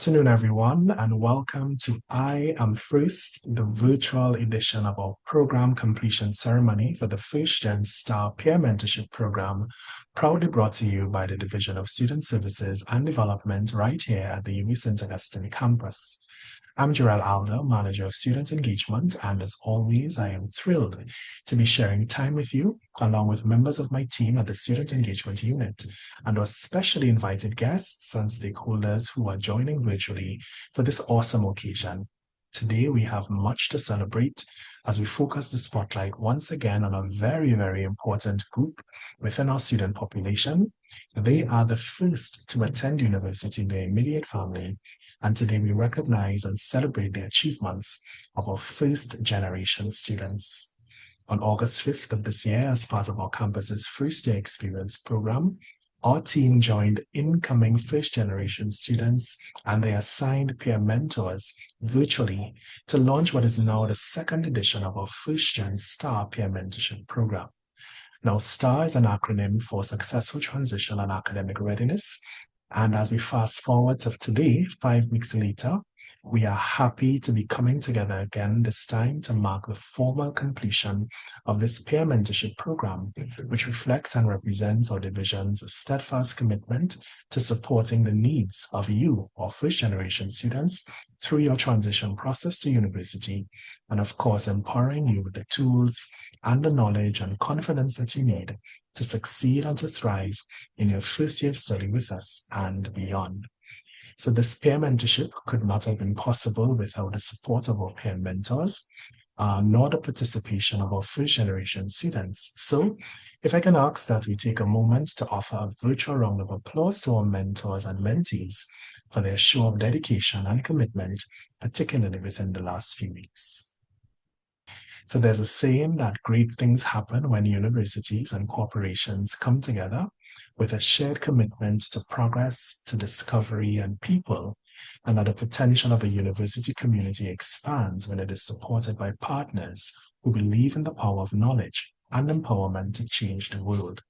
afternoon, everyone, and welcome to I Am First, the virtual edition of our program completion ceremony for the First Gen Star Peer Mentorship Program, proudly brought to you by the Division of Student Services and Development right here at the UWI St. Augustine campus. I'm Jarrell Alder, Manager of Student Engagement, and as always, I am thrilled to be sharing time with you, along with members of my team at the Student Engagement Unit, and our specially invited guests and stakeholders who are joining virtually for this awesome occasion. Today, we have much to celebrate as we focus the spotlight once again on a very, very important group within our student population. They are the first to attend university in their immediate family, and today we recognize and celebrate the achievements of our first generation students. On August 5th of this year, as part of our campus's first year experience program, our team joined incoming first generation students and their assigned peer mentors virtually to launch what is now the second edition of our First Gen Star Peer Mentorship Program. Now, STAR is an acronym for Successful Transition and Academic Readiness. And as we fast forward to today, 5 weeks later, we are happy to be coming together again, this time to mark the formal completion of this peer mentorship program, which reflects and represents our division's steadfast commitment to supporting the needs of you, our first generation students, through your transition process to university, and of course, empowering you with the tools and the knowledge and confidence that you need to succeed and to thrive in your first year of study with us and beyond. So this peer mentorship could not have been possible without the support of our peer mentors, nor the participation of our first generation students. So if I can ask that we take a moment to offer a virtual round of applause to our mentors and mentees for their show of dedication and commitment, particularly within the last few weeks. So there's a saying that great things happen when universities and corporations come together with a shared commitment to progress, to discovery, and people, and that the potential of a university community expands when it is supported by partners who believe in the power of knowledge and empowerment to change the world.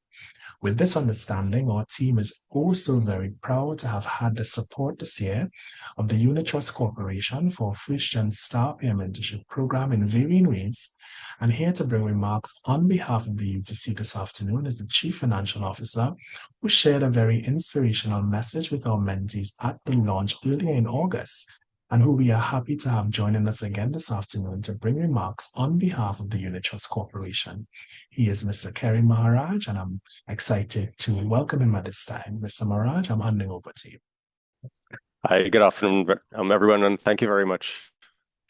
With this understanding, our team is also very proud to have had the support this year of the Unit Trust Corporation for First Gen Star Peer Mentorship Program in varying ways. And here to bring remarks on behalf of the UTC this afternoon is the Chief Financial Officer, who shared a very inspirational message with our mentees at the launch earlier in August, and who we are happy to have joining us again this afternoon to bring remarks on behalf of the Unit Trust Corporation. He is Mr. Kerry Maharaj, and I'm excited to welcome him at this time. Mr. Maharaj, I'm handing over to you. Hi, good afternoon, everyone, and thank you very much,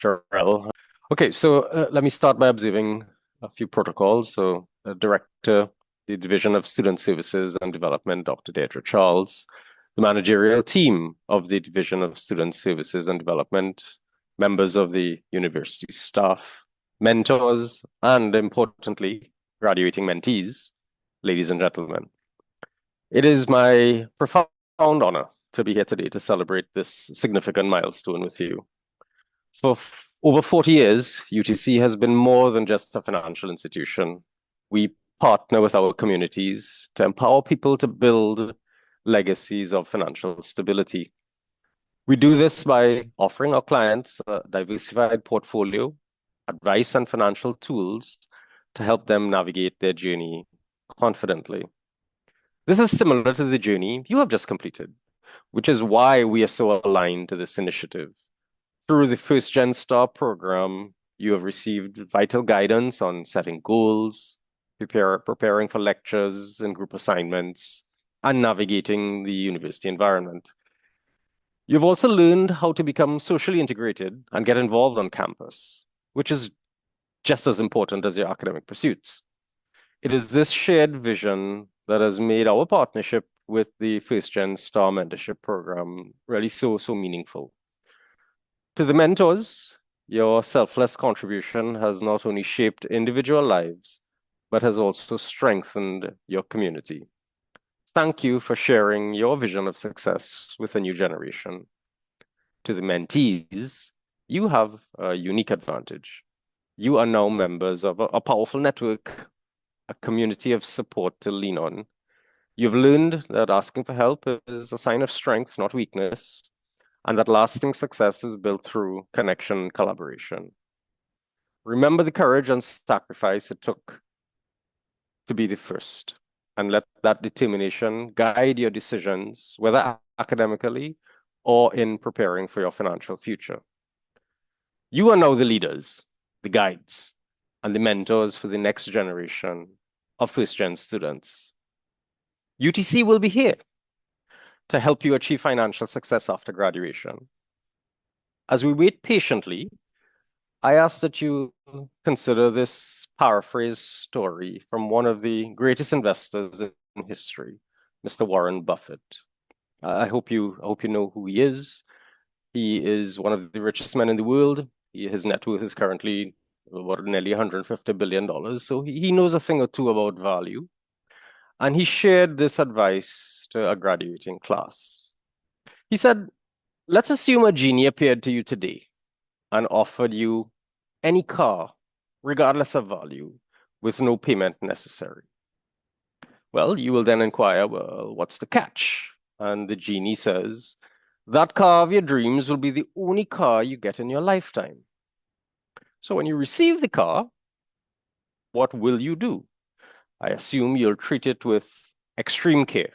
Jarrell. Okay, so let me start by observing a few protocols. So, Director, the Division of Student Services and Development, Dr. Deirdre Charles, the managerial team of the Division of Student Services and Development, members of the university staff, mentors, and importantly, graduating mentees, ladies and gentlemen. It is my profound honor to be here today to celebrate this significant milestone with you. For over 40 years, UTC has been more than just a financial institution. We partner with our communities to empower people to build legacies of financial stability. We do this by offering our clients a diversified portfolio, advice, and financial tools to help them navigate their journey confidently. This is similar to the journey you have just completed, which is why we are so aligned to this initiative. Through the First Gen Star program, you have received vital guidance on setting goals, preparing for lectures and group assignments, and navigating the university environment. You've also learned how to become socially integrated and get involved on campus, which is just as important as your academic pursuits. It is this shared vision that has made our partnership with the First Gen Star Mentorship Program really so meaningful. To the mentors, your selfless contribution has not only shaped individual lives, but has also strengthened your community. Thank you for sharing your vision of success with the new generation. To the mentees, you have a unique advantage. You are now members of a powerful network, a community of support to lean on. You've learned that asking for help is a sign of strength, not weakness. and that lasting success is built through connection and collaboration. Remember the courage and sacrifice it took to be the first, and let that determination guide your decisions, whether academically or in preparing for your financial future. You are now the leaders, the guides, and the mentors for the next generation of first-gen students. UTC will be here to help you achieve financial success after graduation. As we wait patiently, I ask that you consider this paraphrase story from one of the greatest investors in history, Mr. Warren Buffett. I hope you know who he is. He is one of the richest men in the world. His net worth is currently nearly $150 billion. So he knows a thing or two about value. And he shared this advice to a graduating class. He said, let's assume a genie appeared to you today and offered you any car, regardless of value, with no payment necessary. Well, you will then inquire, well, what's the catch? And the genie says, that car of your dreams will be the only car you get in your lifetime. So when you receive the car, what will you do? I assume you'll treat it with extreme care.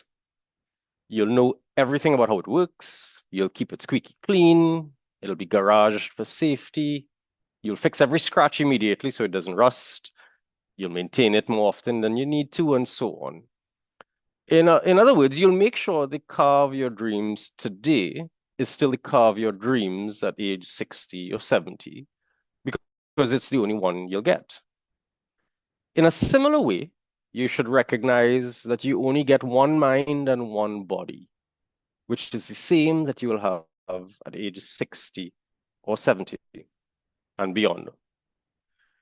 You'll know everything about how it works. You'll keep it squeaky clean. It'll be garaged for safety. You'll fix every scratch immediately so it doesn't rust. You'll maintain it more often than you need to, and so on. In other words, you'll make sure the car of your dreams today is still the car of your dreams at age 60 or 70, because it's the only one you'll get. In a similar way, you should recognize that you only get one mind and one body, which is the same that you will have at age 60 or 70 and beyond.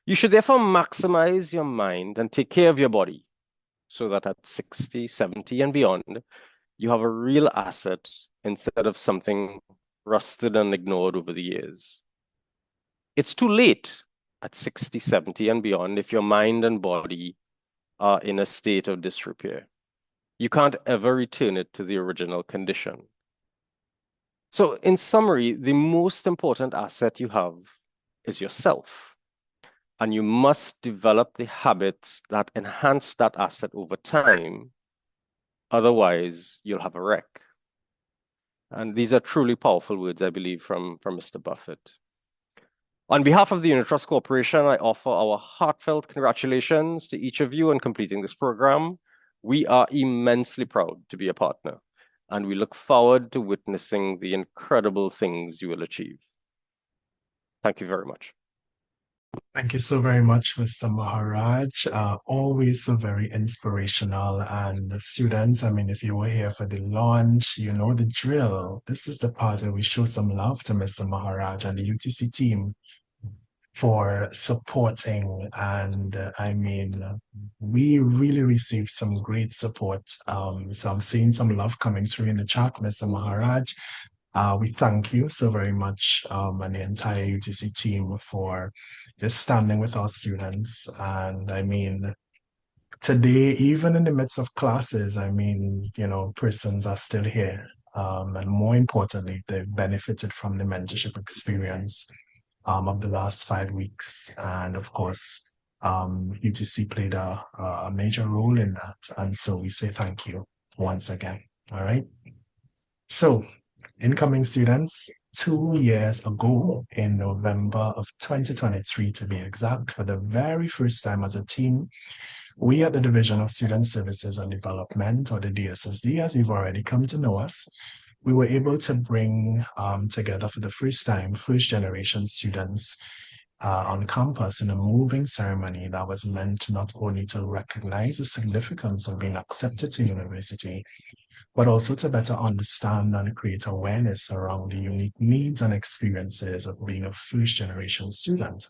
You should therefore maximize your mind and take care of your body so that at 60, 70, and beyond, you have a real asset instead of something rusted and ignored over the years. It's too late at 60, 70, and beyond if your mind and body are in a state of disrepair. You can't ever return it to the original condition. So in summary, the most important asset you have is yourself. And you must develop the habits that enhance that asset over time. Otherwise, you'll have a wreck. And these are truly powerful words, I believe, from Mr. Buffett. On behalf of the Unit Trust Corporation, I offer our heartfelt congratulations to each of you on completing this program. We are immensely proud to be a partner, and we look forward to witnessing the incredible things you will achieve. Thank you very much. Thank you so very much, Mr. Maharaj. Always so very inspirational. And the students, I mean, if you were here for the launch, you know the drill. This is the part where we show some love to Mr. Maharaj and the UTC team for supporting. And I mean, we really received some great support. So I'm seeing some love coming through in the chat, Mr. Maharaj. We thank you so very much, and the entire UTC team for just standing with our students. And I mean, today, even in the midst of classes, I mean, you know, persons are still here. And more importantly, they benefited from the mentorship experience of the last 5 weeks. And of course, UTC played a major role in that. And so we say thank you once again. All right. So, incoming students, 2 years ago, in November of 2023 to be exact, for the very first time as a team, we at the Division of Student Services and Development, or the DSSD, as you've already come to know us, we were able to bring together for the first time first generation students on campus in a moving ceremony that was meant not only to recognize the significance of being accepted to university, but also to better understand and create awareness around the unique needs and experiences of being a first generation student.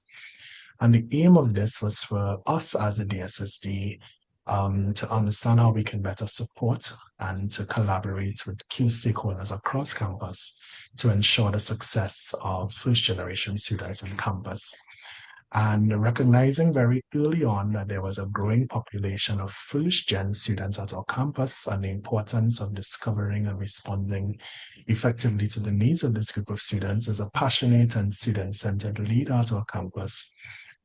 And the aim of this was for us as the DSSD to understand how we can better support and to collaborate with key stakeholders across campus to ensure the success of first generation students on campus. and recognizing very early on that there was a growing population of first-gen students at our campus and the importance of discovering and responding effectively to the needs of this group of students as a passionate and student-centered leader at our campus,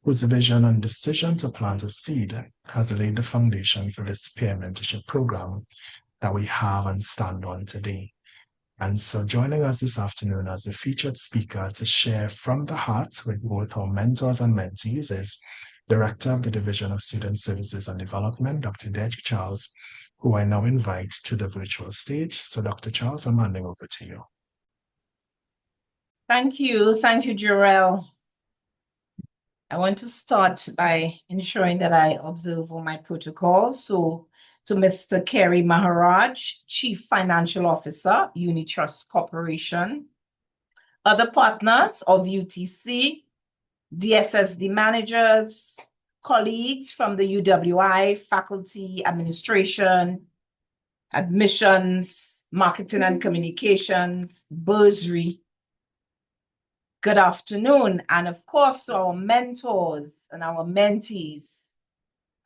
whose vision and decision to plant a seed has laid the foundation for this peer mentorship program that we have and stand on today. And so joining us this afternoon as the featured speaker to share from the heart with both our mentors and mentees is Director of the Division of Student Services and Development, Dr. Dej Charles, who I now invite to the virtual stage. So Dr. Charles, I'm handing over to you. Thank you, Jarrell. I want to start by ensuring that I observe all my protocols. So to Mr. Kerry Maharaj, Chief Financial Officer, Unitrust Corporation, other partners of UTC, DSSD managers, colleagues from the UWI, faculty, administration, admissions, marketing and communications, bursary. Good afternoon. And of course, to our mentors and our mentees,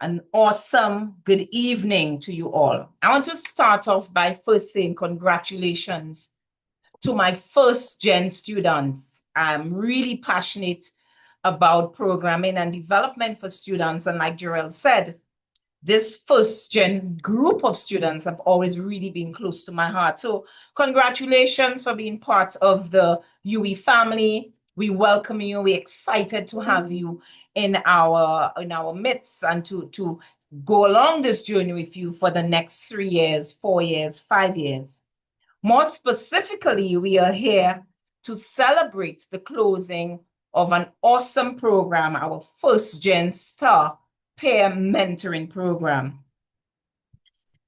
an awesome good evening to you all. I want to start off by first saying congratulations to my first-gen students. I'm really passionate about programming and development for students. And like Jarrell said, this first-gen group of students have always really been close to my heart. So congratulations for being part of the UE family. We welcome you. We're excited to have you in our midst and to go along this journey with you for the next 3 years, 4 years, 5 years. More specifically, we are here to celebrate the closing of an awesome program, our first-gen STAR peer mentoring program.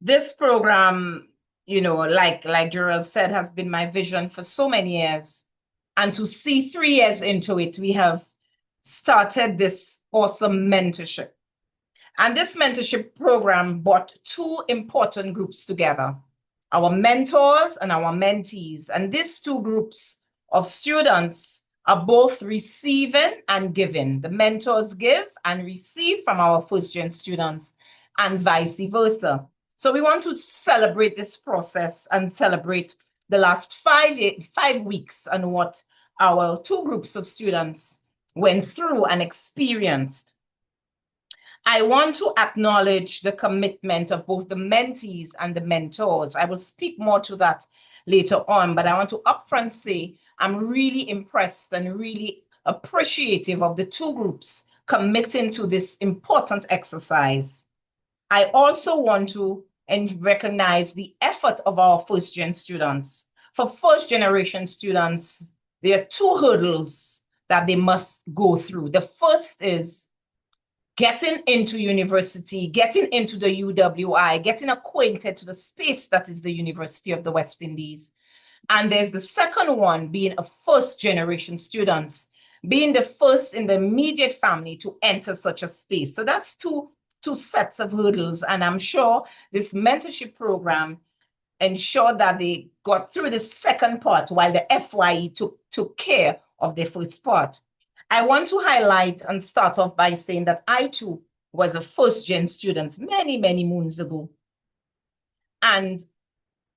This program, like Jarrell said, has been my vision for so many years. And to see 3 years into it, we have started this awesome mentorship. And this mentorship program brought two important groups together, our mentors and our mentees. And these two groups of students are both receiving and giving. The mentors give and receive from our first-gen students and vice versa. So we want to celebrate this process and celebrate the last 5 weeks and what our two groups of students went through and experienced. I want to acknowledge the commitment of both the mentees and the mentors. I will speak more to that later on, but I want to upfront say I'm really impressed and really appreciative of the two groups committing to this important exercise. I also want to recognize the effort of our first-gen students. For first-generation students, there are two hurdles that they must go through. The first is getting into university, getting into the UWI, getting acquainted to the space that is the University of the West Indies. And there's the second one, being a first-generation student, being the first in the immediate family to enter such a space. So that's two sets of hurdles. And I'm sure this mentorship program ensured that they got through the second part while the FYE took care of the first part. I want to highlight and start off by saying that I too was a first-gen student many, many moons ago. And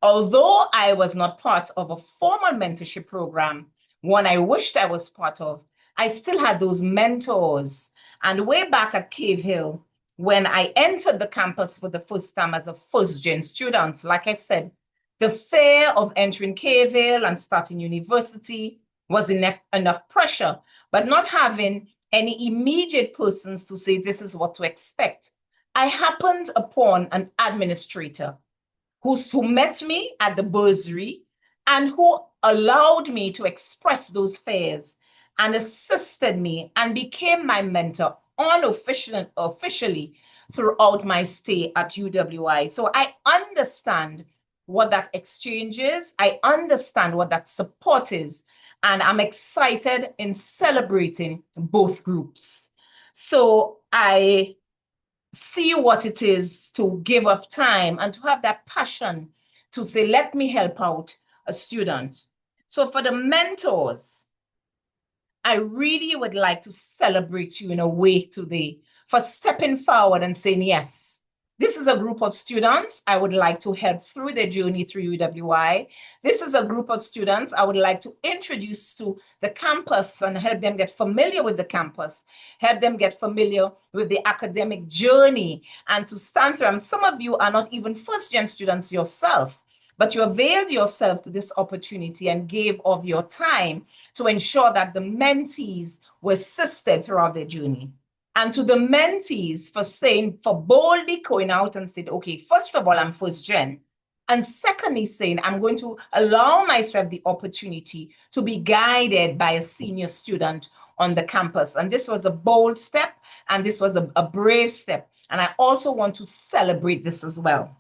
although I was not part of a formal mentorship program, one I wished I was part of, I still had those mentors. And way back at Cave Hill, when I entered the campus for the first time as a first-gen student, like I said, the fear of entering Cave Hill and starting university was enough pressure, but not having any immediate persons to say this is what to expect. I happened upon an administrator who met me at the bursary and who allowed me to express those fears and assisted me and became my mentor officially throughout my stay at UWI. So I understand what that exchange is. I understand what that support is. And I'm excited in celebrating both groups. So I see what it is to give up time and to have that passion to say, let me help out a student. So for the mentors, I really would like to celebrate you in a way today for stepping forward and saying, yes, this is a group of students I would like to help through their journey through UWI. This is a group of students I would like to introduce to the campus and help them get familiar with the campus, help them get familiar with the academic journey and to stand through. And some of you are not even first-gen students yourself, but you availed yourself to this opportunity and gave of your time to ensure that the mentees were assisted throughout their journey. And to the mentees for boldly going out and said, okay, first of all, I'm first gen. And secondly, saying, I'm going to allow myself the opportunity to be guided by a senior student on the campus. And this was a bold step, and this was a brave step. And I also want to celebrate this as well.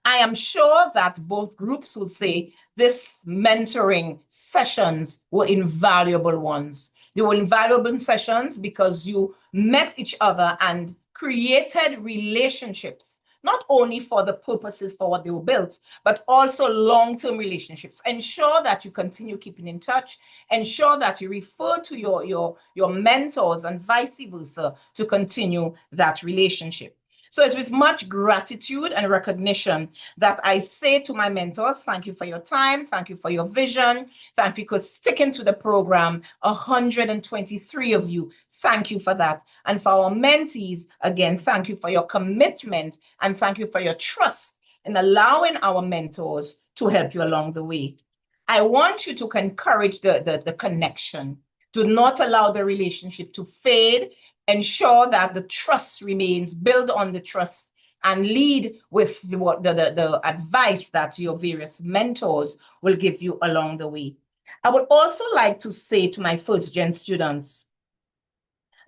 I am sure that both groups will say this mentoring sessions were invaluable ones. They were invaluable sessions because you met each other and created relationships, not only for the purposes for what they were built, but also long-term relationships. Ensure that you continue keeping in touch. Ensure that you refer to your mentors and vice versa to continue that relationship. So it's with much gratitude and recognition that I say to my mentors, thank you for your time, thank you for your vision, thank you for sticking to the program, 123 of you, thank you for that. And for our mentees, again, thank you for your commitment and thank you for your trust in allowing our mentors to help you along the way. I want you to encourage the connection. Do not allow the relationship to fade. Ensure that the trust remains, build on the trust, and lead with the advice that your various mentors will give you along the way. I would also like to say to my first-gen students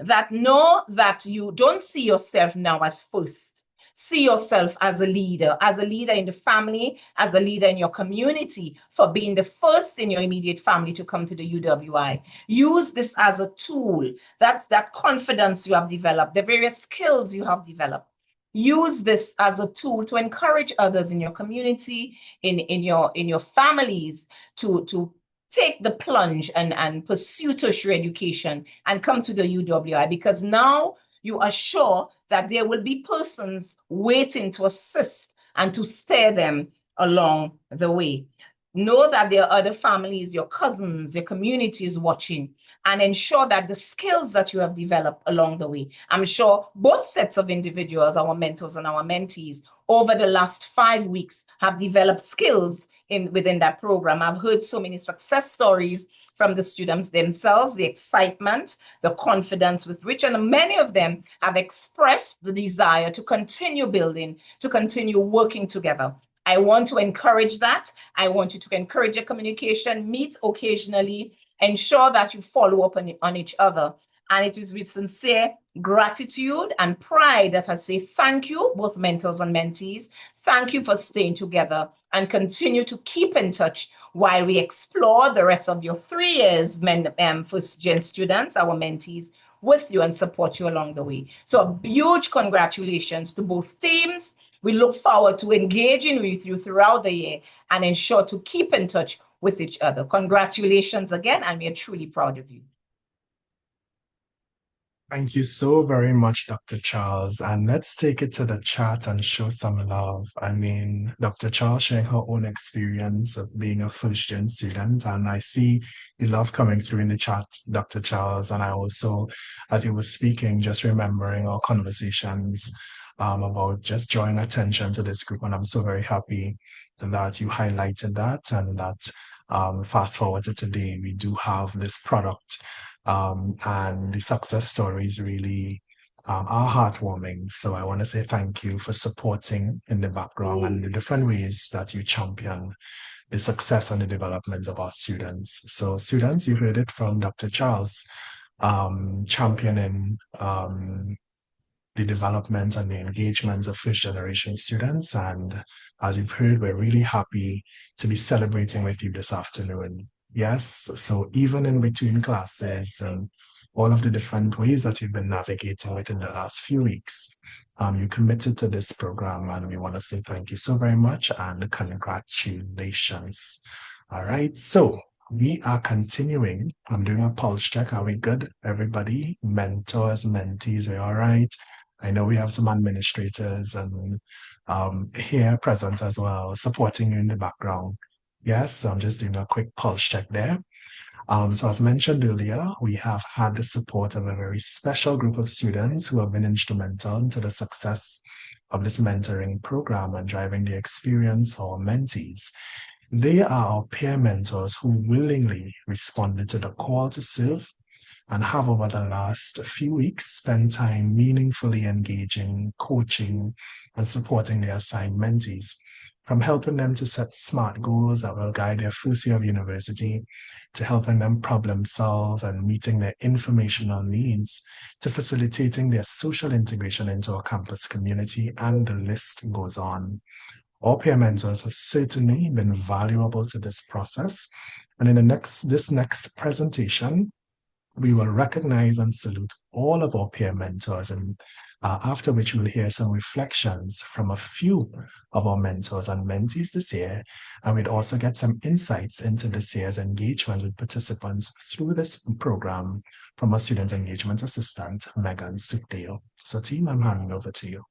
that know that you don't see yourself now as first. See yourself as a leader in the family, as a leader in your community for being the first in your immediate family to come to the UWI. Use this as a tool. That's that confidence you have developed, the various skills you have developed. Use this as a tool to encourage others in your community, in your families to take the plunge and pursue tertiary education and come to the UWI, because now you are sure that there will be persons waiting to assist and to steer them along the way. Know that there are other families, your cousins, your community is watching, and ensure that the skills that you have developed along the way. I'm sure both sets of individuals, our mentors and our mentees, over the last 5 weeks have developed skills within that program. I've heard so many success stories from the students themselves, the excitement, the confidence with which, and many of them have expressed the desire to continue building, to continue working together. I want to encourage that. I want you to encourage your communication, meet occasionally, ensure that you follow up on each other. And it is with sincere gratitude and pride that I say thank you, both mentors and mentees. Thank you for staying together and continue to keep in touch while we explore the rest of your 3 years, first-gen students, our mentees, with you and support you along the way. So a huge congratulations to both teams. We look forward to engaging with you throughout the year and ensure to keep in touch with each other. Congratulations again, and we are truly proud of you. Thank you so very much, Dr. Charles. And let's take it to the chat and show some love. I mean, Dr. Charles sharing her own experience of being a first-gen student. And I see you love coming through in the chat, Dr. Charles. And I also, as you were speaking, just remembering our conversations about just drawing attention to this group. And I'm so very happy that you highlighted that and that fast forward to today, we do have this product. And the success stories really are heartwarming. So I want to say thank you for supporting in the background and the different ways that you champion the success and the development of our students. So students, you heard it from Dr. Charles, championing the development and the engagement of first generation students. And as you've heard, we're really happy to be celebrating with you this afternoon. Yes, so even in between classes and all of the different ways that you've been navigating within the last few weeks, you committed to this program, and we want to say thank you so very much and congratulations. All right, so we are continuing. I'm doing a pulse check. Are we good, everybody? Mentors, mentees, are you all right? I know we have some administrators and here present as well, supporting you in the background. Yes, so I'm just doing a quick pulse check there. So as mentioned earlier, we have had the support of a very special group of students who have been instrumental to the success of this mentoring program and driving the experience for our mentees. They are our peer mentors who willingly responded to the call to serve and have over the last few weeks spent time meaningfully engaging, coaching, and supporting their assigned mentees, from helping them to set SMART goals that will guide their first year of university, to helping them problem solve and meeting their informational needs, to facilitating their social integration into our campus community, and the list goes on. All peer mentors have certainly been valuable to this process. And in this next presentation, we will recognize and salute all of our peer mentors, and after which we'll hear some reflections from a few of our mentors and mentees this year, and we'd also get some insights into this year's engagement with participants through this program from our student engagement assistant, Megan Sukdale. So team, I'm handing over to you.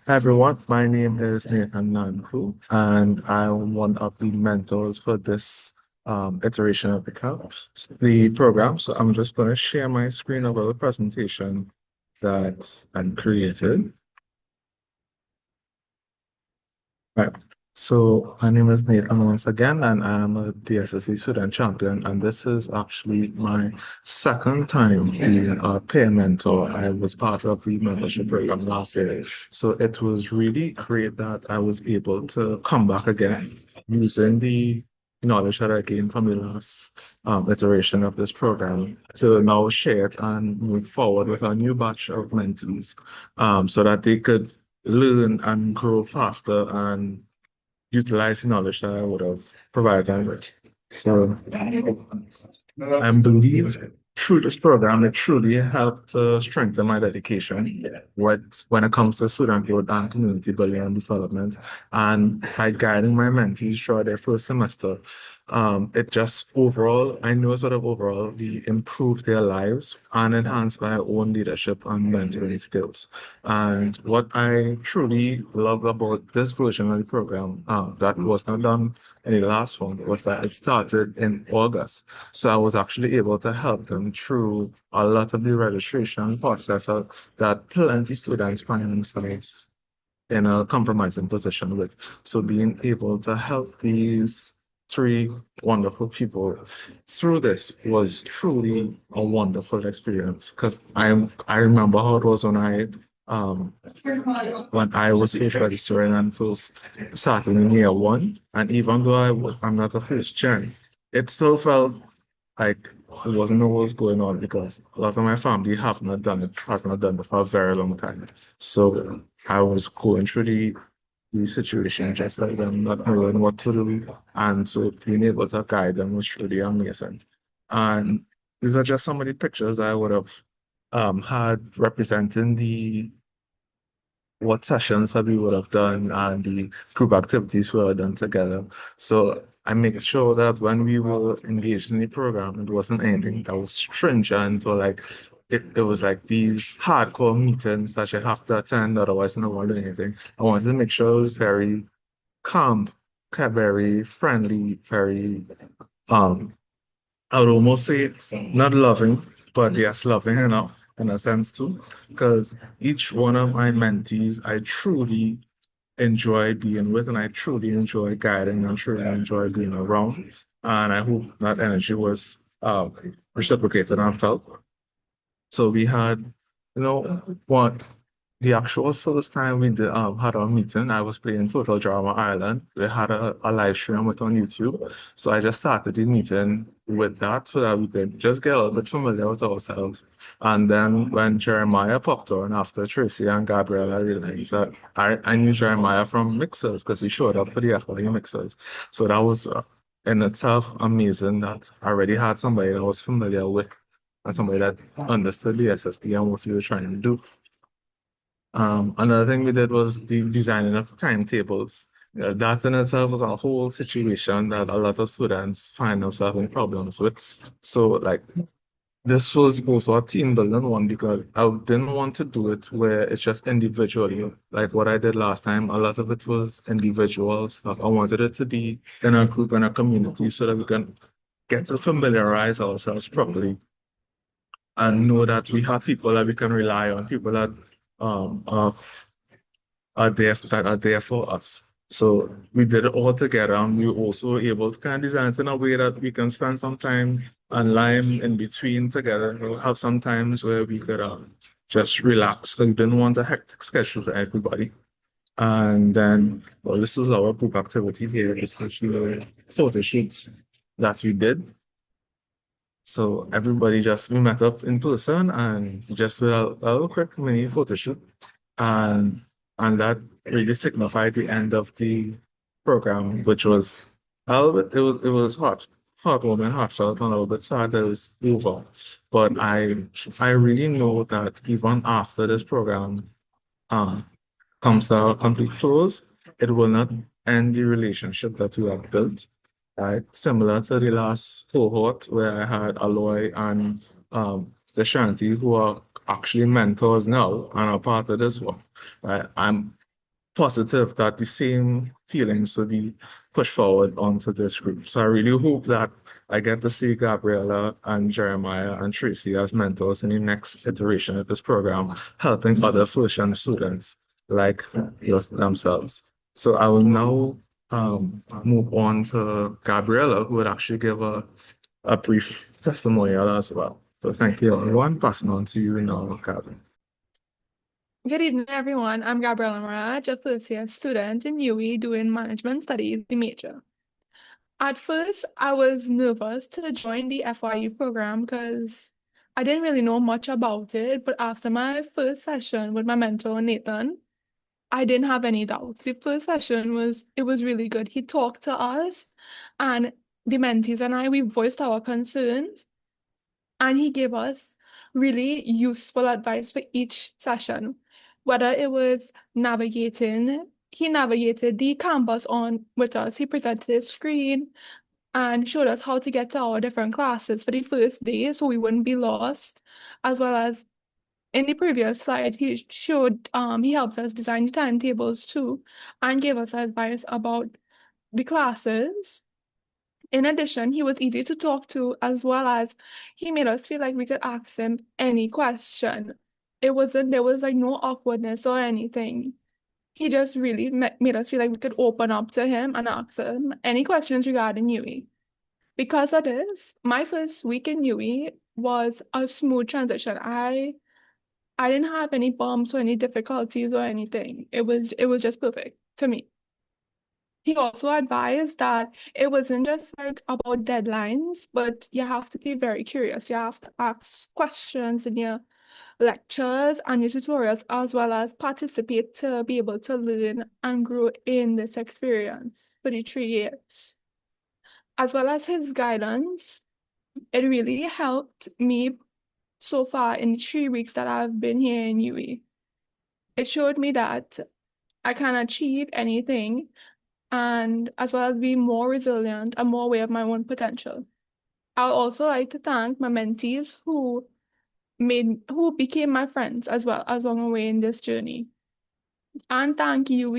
Hi everyone, my name is Nathan Nanku, and I'm one of the mentors for this iteration of the program. So I'm just going to share my screen of the presentation that I'm created. Right. So my name is Nathan once again, and I'm a DSSE student champion, and this is actually my second time being a peer mentor. I was part of the mentorship program last year, so it was really great that I was able to come back again using the knowledge that I gained from the last iteration of this program to now share it and move forward with a new batch of mentees, so that they could learn and grow faster and utilize the knowledge that I would have provided them with. So I believe through this program, it truly helped to strengthen my dedication when it comes to student growth and community building and development. And by guiding my mentees throughout their first semester, It just overall, I know sort of overall, the improved their lives and enhanced my own leadership and mentoring skills. And what I truly love about this version of the program that was not done in the last one was that it started in August. So I was actually able to help them through a lot of the registration process that plenty students find themselves in a compromising position with. So being able to help these three wonderful people through this was truly a wonderful experience because I remember how it was um when I was first registering and first starting in year one. And even though I'm not a first gen, it still felt like I wasn't know what was going on because a lot of my family has not done it for a very long time. So I was going through the situation just like them, not knowing what to do. And so being able to guide them was truly amazing. And these are just some of the pictures I would have had representing the what sessions that we would have done and the group activities we would have done together. So I make sure that when we were engaged in the program, it wasn't anything that was stringent or like it was like these hardcore meetings that you have to attend, otherwise no one do anything. I wanted to make sure it was very calm, very friendly, very um I would almost say not loving, but yes, loving enough in a sense too, because each one of my mentees I truly enjoy being with and I truly enjoy guiding and truly enjoy being around. And I hope that energy was reciprocated and felt. So we had, what the actual first time we had our meeting, I was playing Total Drama Island. We had a live stream with on YouTube. So I just started the meeting with that so that we could just get a little bit familiar with ourselves. And then when Jeremiah popped on after Tracy and Gabriella realized that I knew Jeremiah from Mixers because he showed up for the FYE Mixers. So that was in itself amazing that I already had somebody that I was familiar with and somebody that understood the SSD and what we were trying to do. Another thing we did was the designing of timetables. That in itself was a whole situation that a lot of students find themselves in problems with. So, like, this was also a team building one because I didn't want to do it where it's just individually. Like what I did last time, a lot of it was individual stuff. I wanted it to be in a group and a community so that we can get to familiarize ourselves properly and know that we have people that we can rely on, people that um, are, are there for us. So we did it all together, and we were also able to kind of design it in a way that we can spend some time online in between together. We'll have some times where we could just relax because we didn't want a hectic schedule for everybody. And then, well, this was our group activity here. This was the photo shoots that we did. So everybody we met up in person and just did a little quick mini photo shoot. And and that really signified the end of the program, which was a little bit, it was heartwarming, heartfelt, and a little bit sad that it was over. But I really know that even after this program um comes to a complete close, it will not end the relationship that we have built, right? Similar to the last cohort where I had Aloy and the Shanti, who are actually mentors now and are part of this one, right? I'm positive that the same feelings will be pushed forward onto this group. So I really hope that I get to see Gabriella and Jeremiah and Tracy as mentors in the next iteration of this program, helping other first-year students like themselves. So I will now move on to Gabriella, who would actually give a brief testimonial as well. So thank you, everyone. Passing on to you now, Gabby. Good evening, everyone. I'm Gabriella Mirage, a first-year student in UWI doing management studies, the major. At first, I was nervous to join the FYE program because I didn't really know much about it, but after my first session with my mentor, Nathan, I didn't have any doubts. The first session was really good. He talked to us, and the mentees and we voiced our concerns, and he gave us really useful advice for each session. Whether it was navigating, he navigated the campus on with us. He presented his screen, and showed us how to get to our different classes for the first day so we wouldn't be lost, as well as in the previous slide, he showed he helps us design the timetables too and gave us advice about the classes. In addition, he was easy to talk to, as well as he made us feel like we could ask him any question. There was like no awkwardness or anything. He just really made us feel like we could open up to him and ask him any questions regarding UE. Because of this, my first week in UE was a smooth transition. I didn't have any bumps or any difficulties or anything. It was just perfect to me. He also advised that it wasn't just like about deadlines, but you have to be very curious. You have to ask questions in your lectures and your tutorials, as well as participate to be able to learn and grow in this experience for the 3 years. As well as his guidance, it really helped me so far in the 3 weeks that I've been here in UE. It showed me that I can achieve anything, and as well as be more resilient and more aware of my own potential. I would also like to thank my mentees who became my friends as well as along the way in this journey. And thank you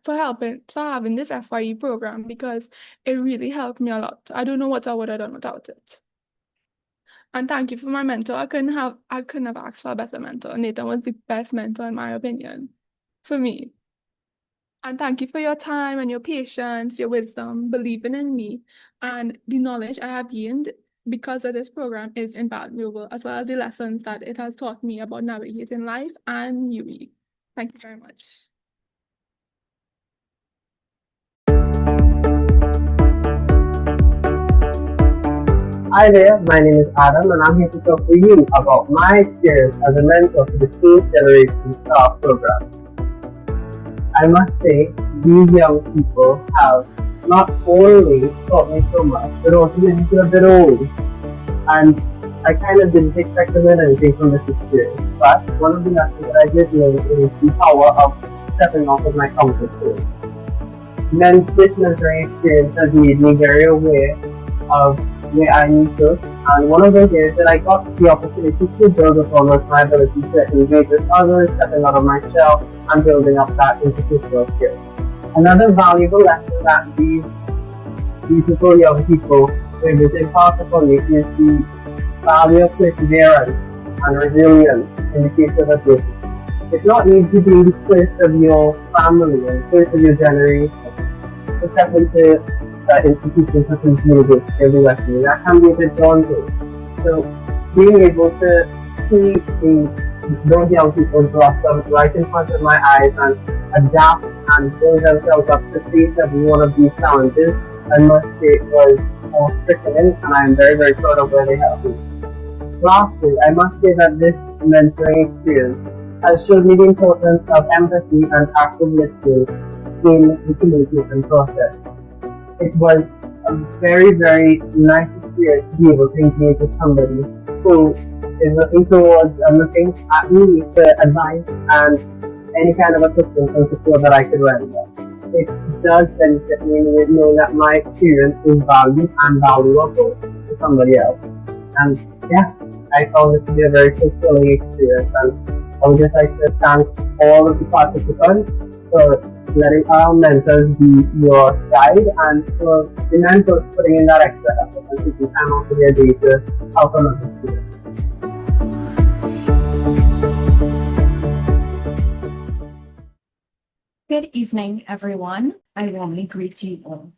for having this FYE program, because it really helped me a lot. I don't know what I would have done without it. And thank you for my mentor. I couldn't have asked for a better mentor. Nathan was the best mentor in my opinion for me. And thank you for your time and your patience, your wisdom, believing in me, and the knowledge I have gained because of this program is invaluable, as well as the lessons that it has taught me about navigating life and UE. Thank you very much. Hi there, my name is Adam and I'm here to talk to you about my experience as a mentor for the First Generation Staff Program. I must say, these young people have not only taught me so much, but also made me feel a bit old. And I kind of didn't expect to learn anything from this experience, but one of the lessons that I did learn is the power of stepping off of my comfort zone. This mentoring experience has made me very aware of where I need to, and one of those areas that I got the opportunity to build upon was my ability to engage with others, stepping out of my shell, and building up that interpersonal skill. Another valuable lesson that these beautiful young people were able to impart upon me is the value of perseverance and resilience in the face of adversity. It's not easy being the first of your family and first of your generation to step into institutions such as university or the Western. That can be a bit daunting. So being able to see those young people blossom right in front of my eyes and adapt and build themselves up to face every one of these challenges, I must say was awe-stricken, and I am very, very proud of where they have me. Lastly, I must say that this mentoring experience has showed me the importance of empathy and active listening in the communication process. It was a very, very nice experience to be able to engage with somebody who is looking towards and looking at me for advice and any kind of assistance and support that I could render. It does benefit me in knowing that my experience is valued and valuable to somebody else. And yeah, I found this to be a very fulfilling experience, and I would just like to thank all of the participants for letting our mentors be your guide, and for the mentors putting in that extra effort and taking time out of their day to help another student. Good evening, everyone. I warmly greet you all.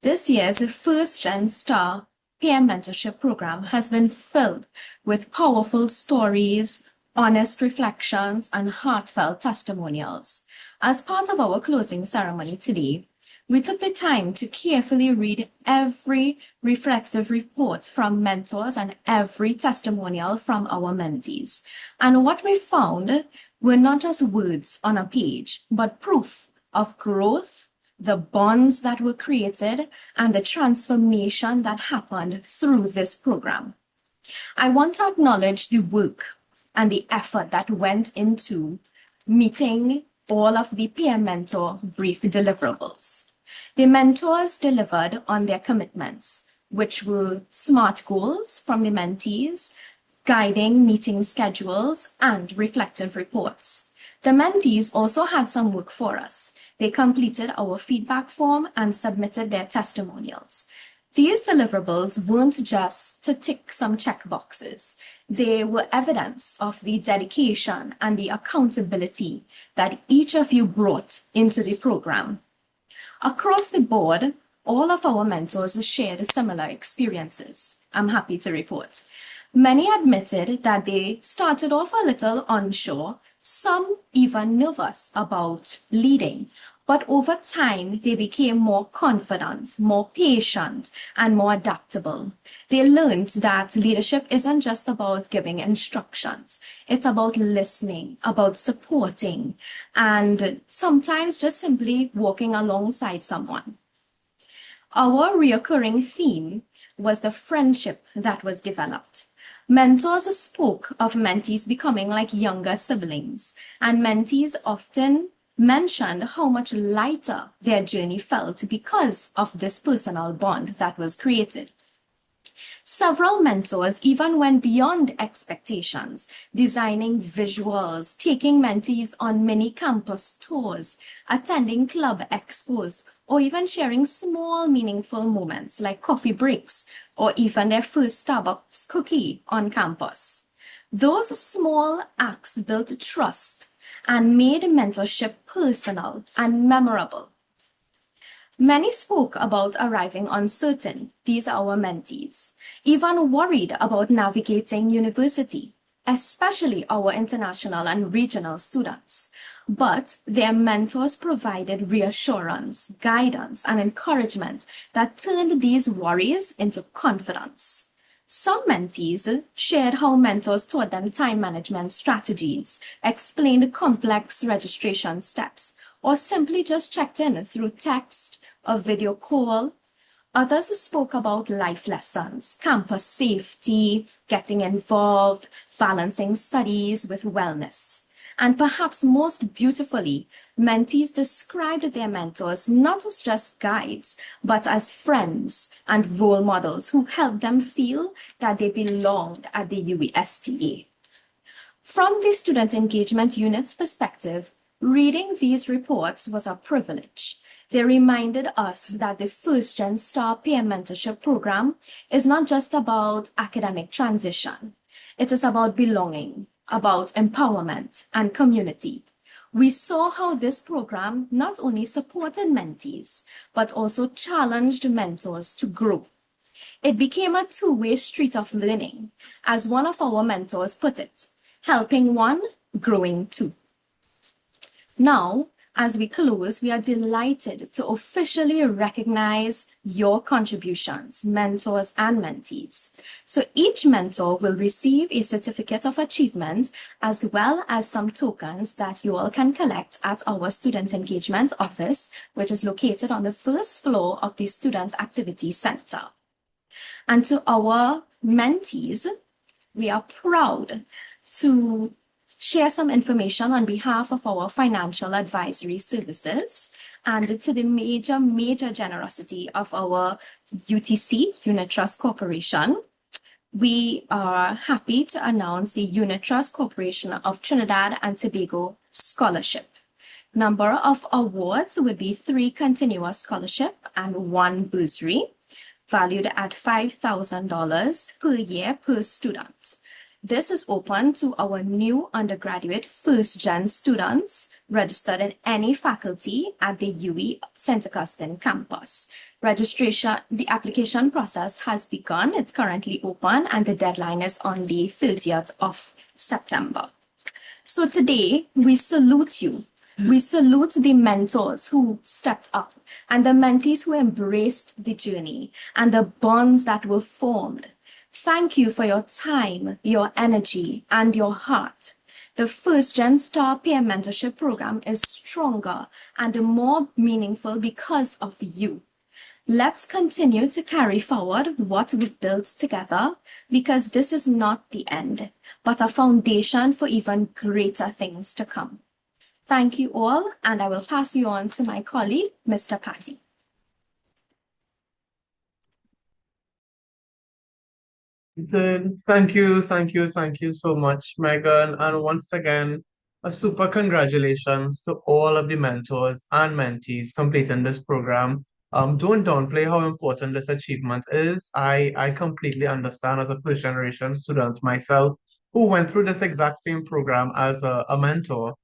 This year's First Gen Star PM Mentorship Program has been filled with powerful stories, honest reflections, and heartfelt testimonials. As part of our closing ceremony today, we took the time to carefully read every reflective report from mentors and every testimonial from our mentees. And what we found were not just words on a page, but proof of growth, the bonds that were created, and the transformation that happened through this program. I want to acknowledge the work and the effort that went into meeting all of the PM Mentor brief deliverables. The mentors delivered on their commitments, which were SMART goals from the mentees, guiding meeting schedules, and reflective reports. The mentees also had some work for us. They completed our feedback form and submitted their testimonials. These deliverables weren't just to tick some checkboxes. They were evidence of the dedication and the accountability that each of you brought into the program. Across the board, all of our mentors shared similar experiences, I'm happy to report. Many admitted that they started off a little unsure, some even nervous about leading, but over time they became more confident, more patient, and more adaptable. They learned that leadership isn't just about giving instructions. It's about listening, about supporting, and sometimes just simply walking alongside someone. Our recurring theme was the friendship that was developed. Mentors spoke of mentees becoming like younger siblings, and mentees often mentioned how much lighter their journey felt because of this personal bond that was created. Several mentors even went beyond expectations, designing visuals, taking mentees on mini campus tours, attending club expos, or even sharing small meaningful moments like coffee breaks or even their first Starbucks cookie on campus. Those small acts built trust and made mentorship personal and memorable. Many spoke about arriving uncertain, these are our mentees, even worried about navigating university, especially our international and regional students. But their mentors provided reassurance, guidance, and encouragement that turned these worries into confidence. Some mentees shared how mentors taught them time management strategies, explained complex registration steps, or simply just checked in through text or video call. Others spoke about life lessons, campus safety, getting involved, balancing studies with wellness. And perhaps most beautifully, mentees described their mentors not as just guides, but as friends and role models who helped them feel that they belonged at the UESTA. From the Student Engagement Unit's perspective, reading these reports was a privilege. They reminded us that the First Gen Star Peer Mentorship Program is not just about academic transition. It is about belonging, about empowerment and community. We saw how this program not only supported mentees, but also challenged mentors to grow. It became a two-way street of learning, as one of our mentors put it, helping one, growing two. Now, as we close, we are delighted to officially recognize your contributions, mentors and mentees. So each mentor will receive a certificate of achievement as well as some tokens that you all can collect at our Student Engagement Office, which is located on the first floor of the Student Activity Center. And to our mentees, we are proud to share some information on behalf of our financial advisory services and to the major generosity of our UTC, Unit Trust Corporation. We are happy to announce the Unit Trust Corporation of Trinidad and Tobago Scholarship. Number of awards would be 3 continuous scholarship and 1 bursary, valued at $5,000 per year per student. This is open to our new undergraduate first-gen students registered in any faculty at the UWI St. Augustine campus. Registration, the application process has begun. It's currently open and the deadline is on the 30th of September. So today, we salute you. We salute the mentors who stepped up and the mentees who embraced the journey and the bonds that were formed. Thank you for your time, your energy, and your heart. The First Gen Star Peer Mentorship Program is stronger and more meaningful because of you. Let's continue to carry forward what we've built together because this is not the end, but a foundation for even greater things to come. Thank you all, and I will pass you on to my colleague, Mr. Patty. Thank you, thank you so much, Megan. And once again, a super congratulations to all of the mentors and mentees completing this program. Don't downplay how important this achievement is. I completely understand as a first generation student myself who went through this exact same program as a mentor.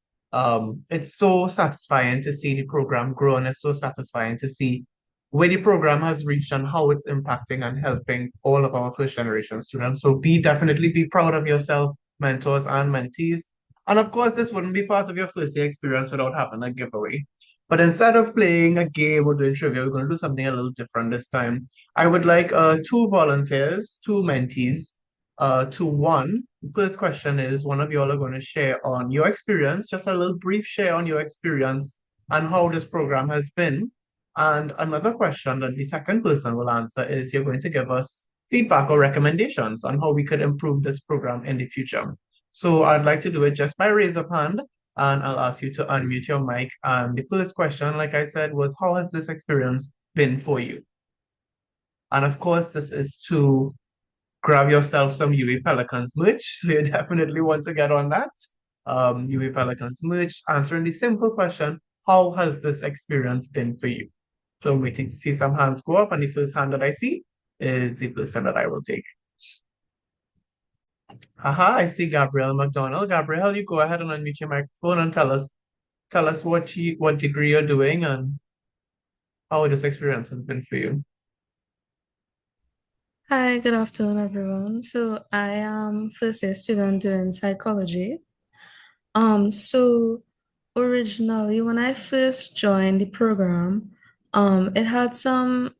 It's so satisfying to see the program grow, and it's so satisfying to see where the program has reached and how it's impacting and helping all of our first generation students. So definitely be proud of yourself, mentors and mentees. And of course, this wouldn't be part of your first year experience without having a giveaway. But instead of playing a game or doing trivia, we're going to do something a little different this time. I would like two volunteers, two mentees, to one. First question is one of you all are going to share on your experience, just a little brief share on your experience and how this program has been. And another question that the second person will answer is you're going to give us feedback or recommendations on how we could improve this program in the future. So I'd like to do it just by raise of hand, and I'll ask you to unmute your mic. And the first question, like I said, was how has this experience been for you? And of course, this is to grab yourself some UA Pelicans merch. So you definitely want to get on that. UA Pelicans merch, answering the simple question, how has this experience been for you? So I'm waiting to see some hands go up, and the first hand that I see is the first hand that I will take. Haha, I see Gabrielle McDonald. Gabrielle, you go ahead and unmute your microphone and tell us what degree you're doing and how this experience has been for you. Hi, good afternoon, everyone. So I am first year student doing psychology. So originally when I first joined the program, it had some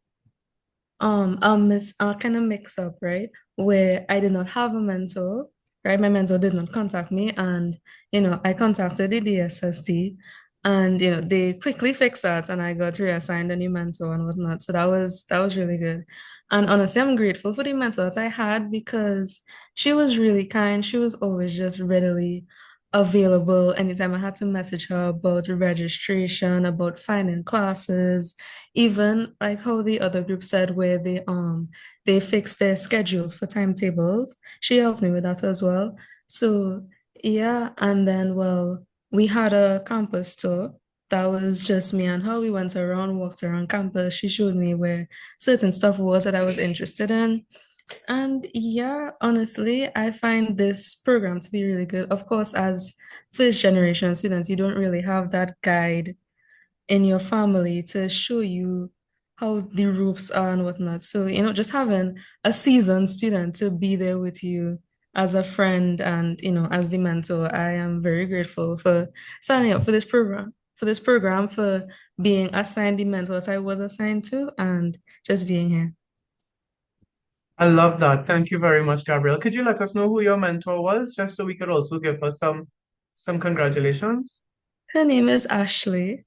kind of mix up, right? Where I did not have a mentor, right? My mentor did not contact me, and I contacted the DSST, and they quickly fixed that, and I got reassigned a new mentor and whatnot. So that was really good. And honestly, I'm grateful for the mentor that I had because she was really kind. She was always just readily available anytime I had to message her about registration, about finding classes, even like how the other group said where they fixed their schedules for timetables. She helped me with that as well. So yeah, and then well, we had a campus tour. That was just me and her. We went around, walked around campus. She showed me where certain stuff was that I was interested in. And yeah, honestly, I find this program to be really good. Of course, as first generation students, you don't really have that guide in your family to show you how the ropes are and whatnot. So, just having a seasoned student to be there with you as a friend and, as the mentor, I am very grateful for signing up for this program, for being assigned the mentor that I was assigned to, and just being here. I love that. Thank you very much, Gabrielle. Could you let us know who your mentor was, just so we could also give her some congratulations? Her name is Ashley.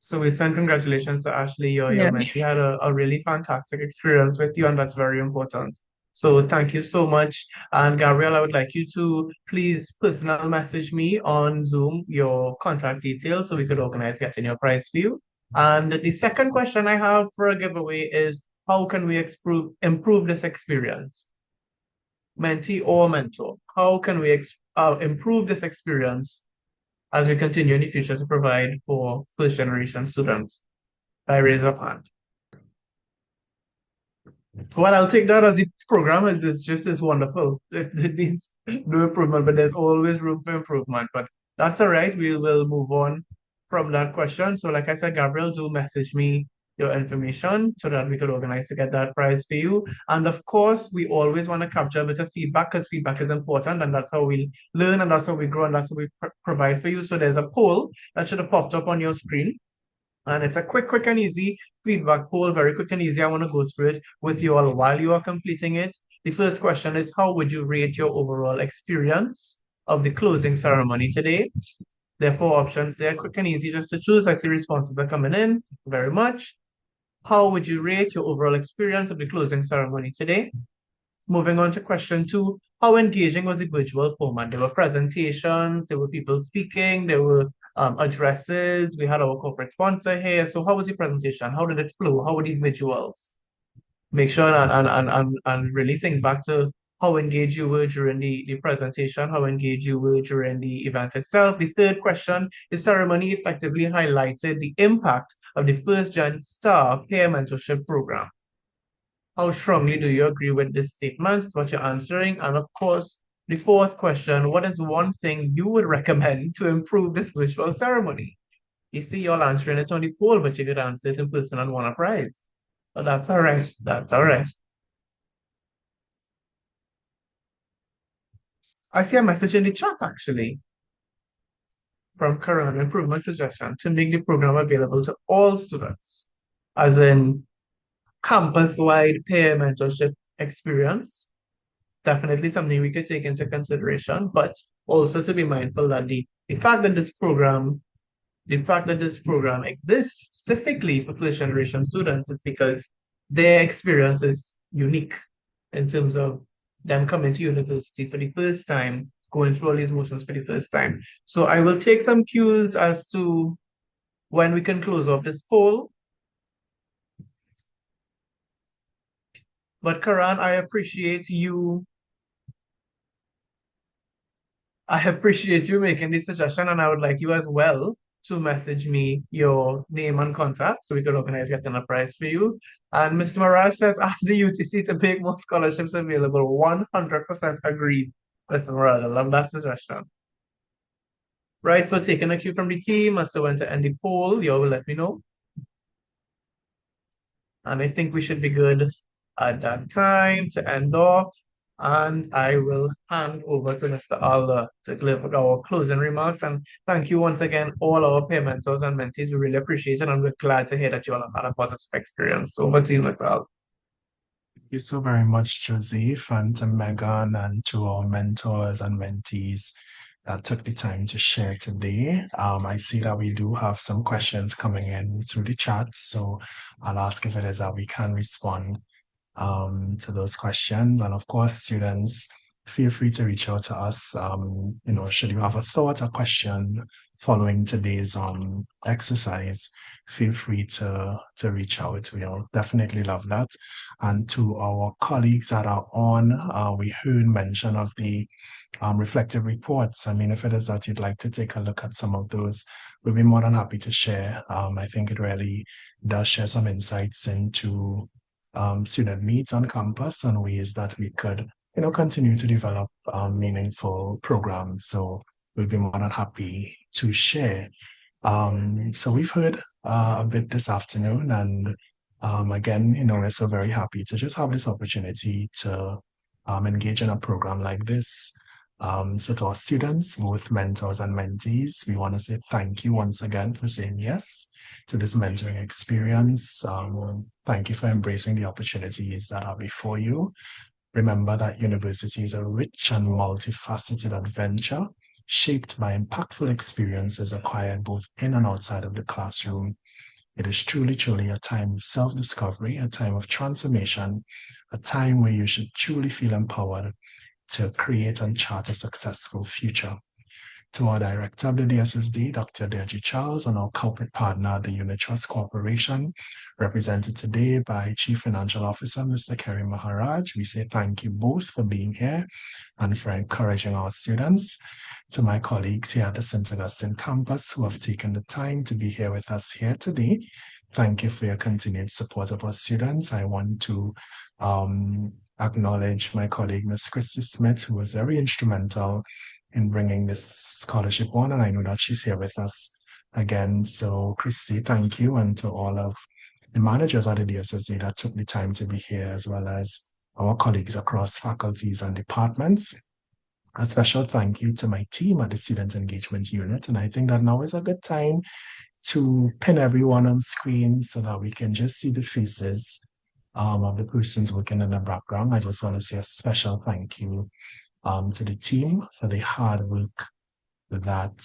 So we send congratulations to Ashley. Your Yeah. mentee had a really fantastic experience with you, and that's very important. So thank you so much. And Gabrielle, I would like you to please personal message me on Zoom your contact details so we could organize getting your prize for you. And the second question I have for a giveaway is how can we improve this experience? Mentee or mentor, how can we improve this experience as we continue in the future to provide for first generation students? By raise of hand. Well, I'll take that as the program is just as wonderful. It needs no improvement, but there's always room for improvement. But that's all right. We will move on from that question. So, like I said, Gabriel, do message me your information so that we could organize to get that prize for you. And of course, we always want to capture a bit of feedback because feedback is important, and that's how we learn, and that's how we grow, and that's how we provide for you. So there's a poll that should have popped up on your screen. And it's a quick and easy feedback poll, very quick and easy. I want to go through it with you all while you are completing it. The first question is, how would you rate your overall experience of the closing ceremony today? There are four options there, quick and easy just to choose. I see responses are coming in very much. How would you rate your overall experience of the closing ceremony today? Moving on to question 2, how engaging was the virtual format? There were presentations, there were people speaking, there were addresses, we had our corporate sponsor here. So how was the presentation? How did it flow? How were the visuals? make sure and really think back to how engaged you were during the presentation, how engaged you were during the event itself. The third question, the ceremony effectively highlighted the impact of the First Gen Star Peer Mentorship Program. How strongly do you agree with this statement? What you're answering. And of course, the fourth question, what is one thing you would recommend to improve this virtual ceremony? You see, you're answering it on the poll, but you could answer it in person and won a prize. But that's all right. That's all right. I see a message in the chat actually from Karan, improvement suggestion to make the program available to all students, as in campus-wide peer mentorship experience. Definitely something we could take into consideration, but also to be mindful that the fact that this program exists specifically for first generation students is because their experience is unique in terms of them coming to university for the first time, going through all these motions for the first time. So I will take some cues as to when we can close off this poll. But Karan, I appreciate you making this suggestion, and I would like you as well to message me your name and contact so we could organize getting a prize for you. And Mr. Mirage says, ask the UTC to make more scholarships available. 100% agreed, Mr. Mirage. I love that suggestion. Right, so taking a cue from the team as to when to end the poll, you all will let me know. And I think we should be good at that time to end off. And I will hand over to Mr. Alder to deliver our closing remarks. And thank you once again, all our peer mentors and mentees. We really appreciate it. And we're glad to hear that you all have had a positive experience. Over to you, Mr. Alder. Thank you so very much, Joseph, and to Megan, and to our mentors and mentees that took the time to share today. I see that we do have some questions coming in through the chat, so I'll ask if it is that we can respond to those questions. And of course, students, feel free to reach out to us. Should you have a thought or question following today's exercise, feel free to reach out. We'll definitely love that. And to our colleagues that are on, we heard mention of the reflective reports. I mean, if it is that you'd like to take a look at some of those, we'll be more than happy to share. I think it really does share some insights into student needs on campus and ways that we could, continue to develop meaningful programs. So we'll be more than happy to share. So we've heard a bit this afternoon, and again, we're so very happy to just have this opportunity to engage in a program like this. So to our students, both mentors and mentees, we want to say thank you once again for saying yes to this mentoring experience. Thank you for embracing the opportunities that are before you. Remember that university is a rich and multifaceted adventure shaped by impactful experiences acquired both in and outside of the classroom. It is truly, truly a time of self-discovery, a time of transformation, a time where you should truly feel empowered to create and chart a successful future. To our director of the DSSD, Dr. Deji Charles, and our corporate partner, the Unit Trust Corporation, represented today by Chief Financial Officer, Mr. Kerry Maharaj, we say thank you both for being here and for encouraging our students. To my colleagues here at the St. Augustine campus who have taken the time to be here with us here today, thank you for your continued support of our students. I want to acknowledge my colleague, Ms. Christy Smith, who was very instrumental in bringing this scholarship on, and I know that she's here with us again. So, Christy, thank you, and to all of the managers at the DSSD that took the time to be here, as well as our colleagues across faculties and departments. A special thank you to my team at the Student Engagement Unit, and I think that now is a good time to pin everyone on screen so that we can just see the faces of the persons working in the background. I just want to say a special thank you to the team for the hard work that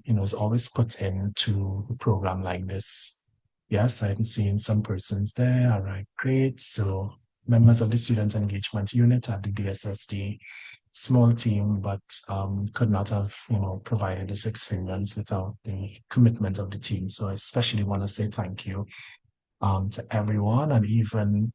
is always put into a program like this. Yes, I'm seeing some persons there. All right, great. So members of the Student Engagement Unit at the DSSD, small team, but could not have provided this experience without the commitment of the team. So I especially want to say thank you to everyone, and even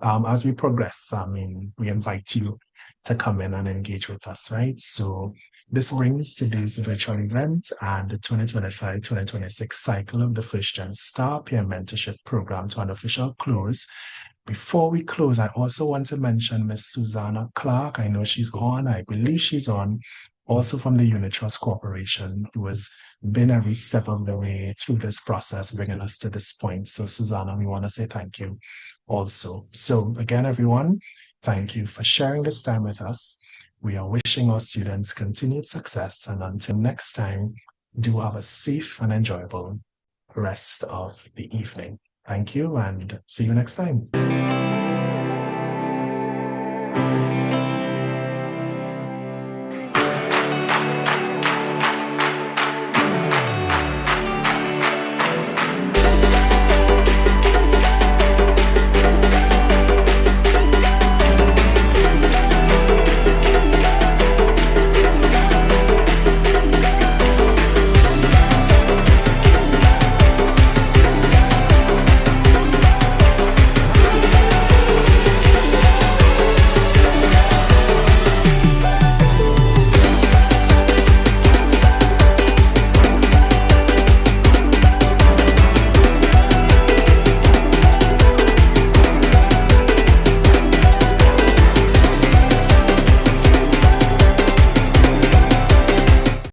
as we progress, I mean, we invite you to come in and engage with us, right? So this brings today's virtual event and the 2025-2026 cycle of the First Gen Star Peer Mentorship Program to an official close. Before we close, I also want to mention Miss Susanna Clark. I know she's on, I believe she's on, also from the Unit Trust Corporation, who has been every step of the way through this process, bringing us to this point. So Susanna, we want to say thank you also. So again, everyone, thank you for sharing this time with us. We are wishing our students continued success, and until next time, do have a safe and enjoyable rest of the evening. Thank you and see you next time.